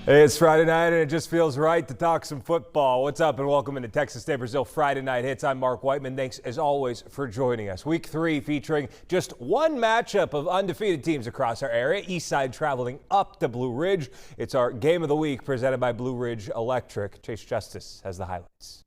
It's Friday night, and it just feels right to talk some football. What's up, and welcome into Texas State Brazil Friday Night Hits. I'm Mark Whiteman. Thanks, as always, for joining us. Week 3 featuring just one matchup of undefeated teams across our area. Eastside traveling up to Blue Ridge. It's our Game of the Week presented by Blue Ridge Electric. Chase Justice has the highlights.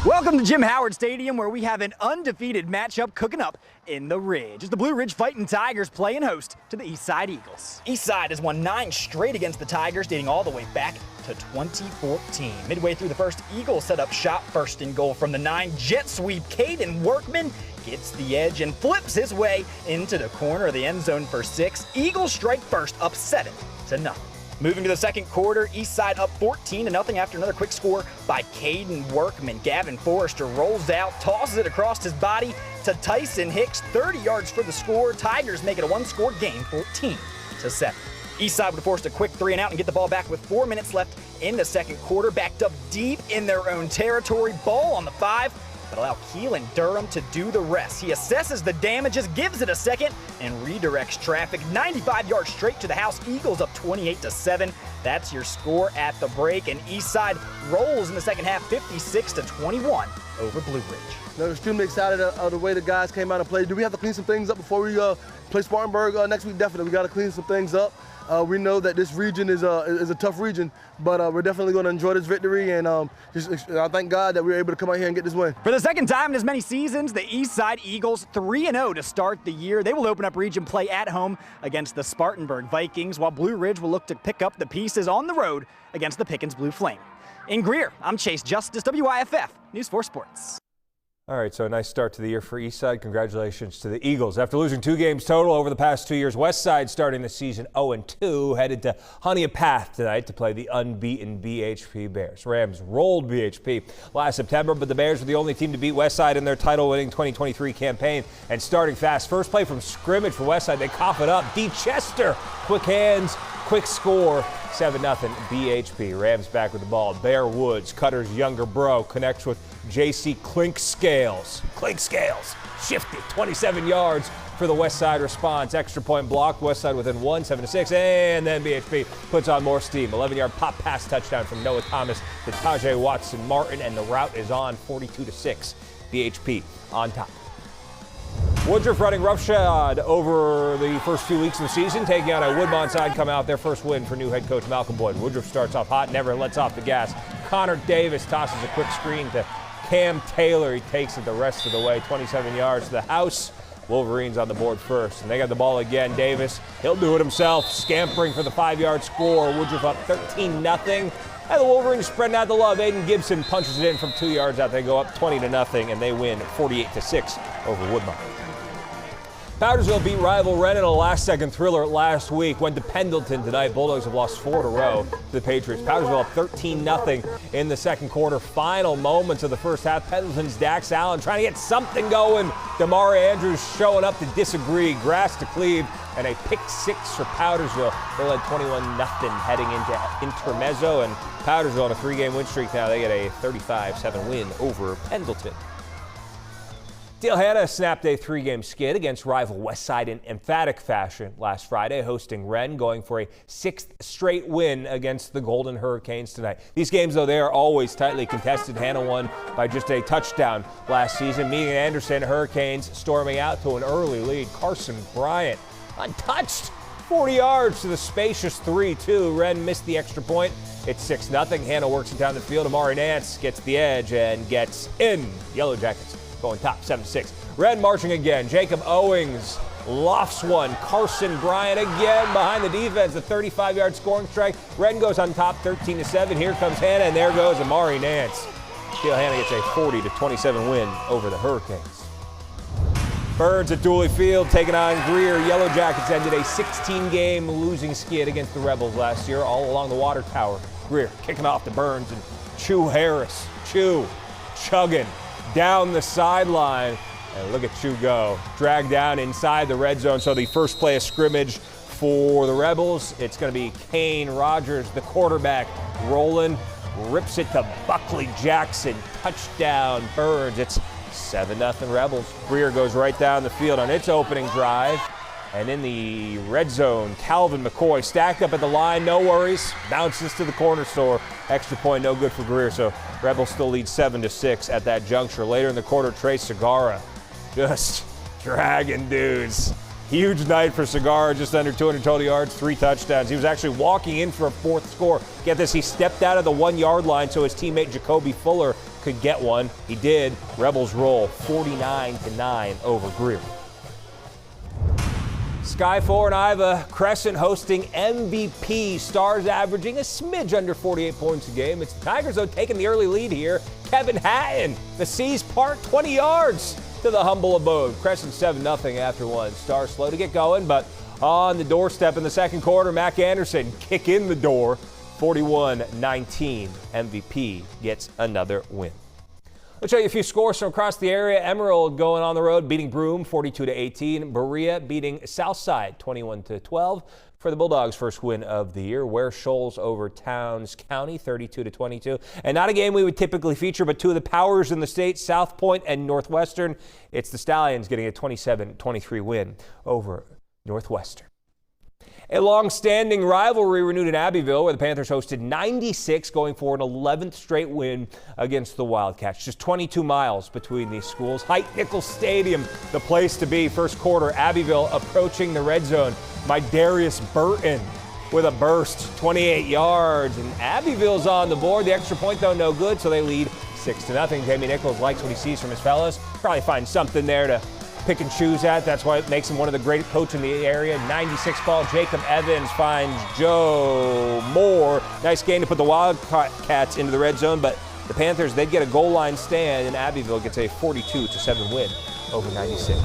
Welcome to Jim Howard Stadium, where we have an undefeated matchup cooking up in the Ridge. As the Blue Ridge Fighting Tigers playing host to the Eastside Eagles. Eastside has won 9 straight against the Tigers, dating all the way back to 2014. Midway through the first, Eagles set up shop. First and goal from the 9. Jet sweep. Caden Workman gets the edge and flips his way into the corner of the end zone for 6. Eagles strike first, up 7-0. Moving to the second quarter, Eastside up 14-0 after another quick score by Caden Workman. Gavin Forrester rolls out, tosses it across his body to Tyson Hicks. 30 yards for the score. Tigers make it a one-score game, 14-7. Eastside would force a quick 3-and-out and get the ball back with 4 minutes left in the second quarter. Backed up deep in their own territory. Ball on the 5. But allow Keelan Durham to do the rest. He assesses the damages, gives it a second, and redirects traffic. 95 yards straight to the house. Eagles up 28-7. That's your score at the break. And Eastside rolls in the second half, 56-21 over Blue Ridge. They're extremely excited of the way the guys came out and played. Do we have to clean some things up before we play Spartanburg next week? Definitely, we got to clean some things up. We know that this region is a tough region, but we're definitely going to enjoy this victory, and I thank God that we were able to come out here and get this win. For the second time in as many seasons, the Eastside Eagles 3-0 to start the year. They will open up region play at home against the Spartanburg Vikings, while Blue Ridge will look to pick up the pieces on the road against the Pickens Blue Flame. In Greer, I'm Chase Justice, WIFF News 4 Sports. All right, so a nice start to the year for Eastside. Congratulations to the Eagles. After losing 2 games total over the past 2 years, Westside starting the season 0-2, headed to Honea Path tonight to play the unbeaten BHP Bears. Rams rolled BHP last September, but the Bears were the only team to beat Westside in their title-winning 2023 campaign. And starting fast, first play from scrimmage for Westside, they cough it up. D. Chester, quick hands, quick score, 7-0 BHP. Rams back with the ball. Bear Woods, Cutter's younger bro, connects with J.C. Clink Scales. Clink Scales shifted 27 yards for the Westside response. Extra point blocked. Westside within 1, 7-6. And then BHP puts on more steam. 11-yard pop pass touchdown from Noah Thomas to Tajay Watson Martin. And the route is on 42-6. BHP on top. Woodruff running roughshod over the first few weeks of the season, taking out a Woodmont side, come out their first win for new head coach Malcolm Boyd. Woodruff starts off hot, never lets off the gas. Connor Davis tosses a quick screen to Cam Taylor. He takes it the rest of the way, 27 yards to the house. Wolverines on the board first, and they got the ball again. Davis, he'll do it himself, scampering for the 5-yard score. Woodruff up 13-0. And the Wolverines spreading out the love. Aiden Gibson punches it in from 2 yards out. They go up 20-0, and they win 48-6 over Woodmont. Powdersville beat rival Ren in a last-second thriller last week. Went to Pendleton tonight. Bulldogs have lost 4 in a row to the Patriots. Powdersville up 13-0 in the second quarter. Final moments of the first half. Pendleton's Dax Allen trying to get something going. Damari Andrews showing up to disagree. Grass to cleave, and a pick 6 for Powdersville. They led 21-0 heading into intermezzo, and Powdersville on a 3-game win streak now. They get a 35-7 win over Pendleton. Steelhanna snapped a 3-game skid against rival Westside in emphatic fashion last Friday, hosting Ren, going for a 6th straight win against the Golden Hurricanes tonight. These games, though, they are always tightly contested. Hanna won by just a touchdown last season. Meeting Anderson, Hurricanes storming out to an early lead. Carson Bryant, untouched, 40 yards to the spacious 3-2. Ren missed the extra point. It's 6-0. Hanna works it down the field. Amari Nance gets the edge and gets in. Yellow Jackets going top 7-6. Red marching again. Jacob Owings lofts one. Carson Bryant again behind the defense. A 35-yard scoring strike. Red goes on top 13-7. Here comes Hanna, and there goes Amari Nance. Steelhanna gets a 40-27 win over the Hurricanes. Birds at Dooley Field taking on Greer. Yellow Jackets ended a 16-game losing skid against the Rebels last year, all along the water tower. Greer kicking off to Burns, and Chu Harris. Chu chugging down the sideline, and look at Chu go. Dragged down inside the red zone, so the first play of scrimmage for the Rebels, it's going to be Kane Rogers, the quarterback, rolling, rips it to Buckley Jackson, touchdown Burns. It's 7-0 Rebels. Greer goes right down the field on its opening drive. And in the red zone, Calvin McCoy stacked up at the line, no worries, bounces to the corner store. Extra point, no good for Greer, so Rebels still lead 7-6 at that juncture. Later in the quarter, Trey Segara just dragging dudes. Huge night for Segara, just under 200 total yards, 3 touchdowns. He was actually walking in for a 4th score. Get this, he stepped out of the 1-yard line so his teammate Jacoby Fuller could get one. He did. Rebels roll 49-9 over Greer. Sky 4 and Iva Crescent hosting MVP. Stars averaging a smidge under 48 points a game. It's the Tigers, though, taking the early lead here. Kevin Hatton, the C's part 20 yards to the humble abode. Crescent 7-0 after one. Stars slow to get going, but on the doorstep in the second quarter, Mac Anderson kick in the door. 41-19. MVP gets another win. Let's show you a few scores from across the area. Emerald going on the road, beating Broome 42-18. Berea beating Southside 21-12 for the Bulldogs' first win of the year. Ware Shoals over Towns County 32-22. And not a game we would typically feature, but 2 of the powers in the state, South Point and Northwestern. It's the Stallions getting a 27-23 win over Northwestern. A long-standing rivalry renewed in Abbeville, where the Panthers hosted 96, going for an 11th straight win against the Wildcats. Just 22 miles between these schools. Heidt-Nichols Stadium, the place to be. First quarter, Abbeville approaching the red zone. Darius Burton with a burst, 28 yards. And Abbeville's on the board. The extra point, though, no good, so they lead 6-0. Jamie Nichols likes what he sees from his fellows. Probably find something there to pick and choose at. That's why it makes him one of the great coaches in the area. 96 ball, Jacob Evans finds Joe Moore. Nice game to put the Wildcats into the red zone, but the Panthers, they'd get a goal line stand, and Abbeville gets a 42-7 win over 96.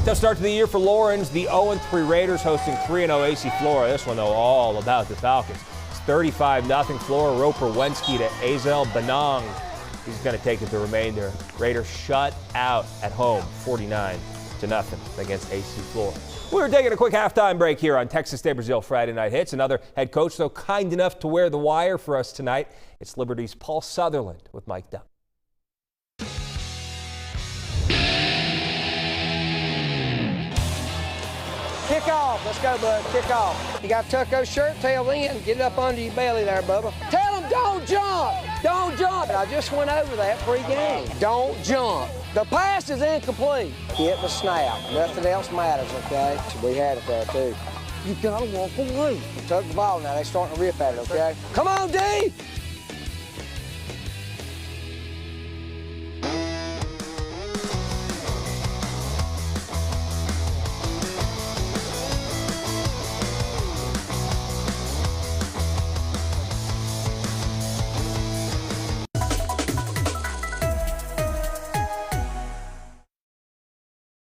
Tough start to the year for Lawrence. The 0-3 Raiders hosting 3-0 AC Flora. This one, though, all about the Falcons. It's 35-0 Flora. Roper Wensky to Azel Benong. He's going to take it the remainder. Raiders shut out at home, 49-0 against AC Flora. We're taking a quick halftime break here on Texas State Brazil Friday Night Hits. Another head coach, though, kind enough to wear the wire for us tonight. It's Liberty's Paul Sutherland with Mike Dunn. Kick off. Let's go, bud. Kick off. You got to tuck those shirt tails in. Get it up under your belly there, Bubba. Tell them don't jump. Don't jump. I just went over that pre-game. Don't jump. The pass is incomplete. Hit the snap. Nothing else matters, okay? So we had it there, too. You got to walk away. Tuck the ball now. They're starting to rip at it, okay? Come on, D.